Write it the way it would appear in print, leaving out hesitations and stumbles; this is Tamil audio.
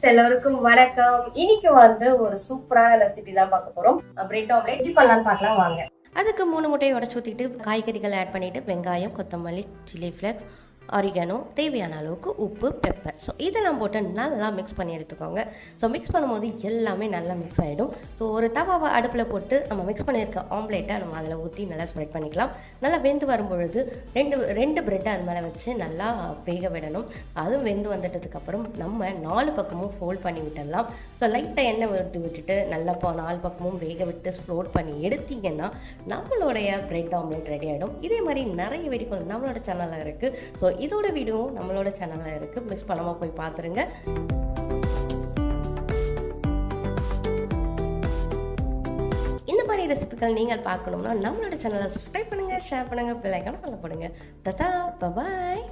எல்லோருக்கும் வணக்கம். இன்னைக்கு ஒரு சூப்பரான ரெசிபி தான் பார்க்க போறோம். பிரெட் ஆம்லெட் எப்படி பண்ணலாம்னு பார்க்கலாம் வாங்க. அதுக்கு 3 முட்டையை உடச்சு ஊற்றிட்டு காய்கறிகள் ஆட் பண்ணிவிட்டு வெங்காயம், கொத்தமல்லி, சில்லி ஃப்ளேக்ஸ், ஆரிகானோ, தேவையான அளவுக்கு உப்பு, பெப்பர். ஸோ இதெல்லாம் போட்டு நல்லா மிக்ஸ் பண்ணி எடுத்துக்கோங்க. ஸோ மிக்ஸ் பண்ணும்போது எல்லாமே நல்லா மிக்ஸ் ஆகிடும். ஸோ ஒரு தவாவை அடுப்பில் போட்டு நம்ம மிக்ஸ் பண்ணியிருக்க ஆம்லேட்டை நம்ம அதில் ஊற்றி நல்லா ஸ்ப்ரெட் பண்ணிக்கலாம். நல்லா வெந்து வரும்பொழுது ரெண்டு ப்ரெட்டை அது மேலே வச்சு நல்லா வேக விடணும். அதுவும் வெந்து வந்துட்டதுக்கப்புறம் நம்ம 4 பக்கமும் ஃபோல்ட் பண்ணி விட்டுடலாம். ஸோ லைட்டாக எண்ணெய் விட்டுட்டு நல்லா 4 பக்கமும் வேக விட்டு ஃப்ளோட் பண்ணி எடுத்திங்கன்னா நம்மளுடைய பிரெட் ஆம்லேட் ரெடி ஆகிடும். இதே மாதிரி நிறைய வீடியோ நம்மளோட சேனலில் இருக்குது. ஸோ இதோட வீடியோவும் நம்மளோட சேனலில் இருக்குது. மிஸ் பண்ணாமல் போய் பார்த்துருங்க. இந்த மாதிரி ரெசிபிகள் நீங்கள் பார்க்கணும்னா நம்மளோட சேனலை சப்ஸ்கிரைப் பண்ணுங்கள், ஷேர் பண்ணுங்கள், பெல் ஐக்கானை ஃபாலோ பண்ணுங்கள். தட்டா, பை பாய்.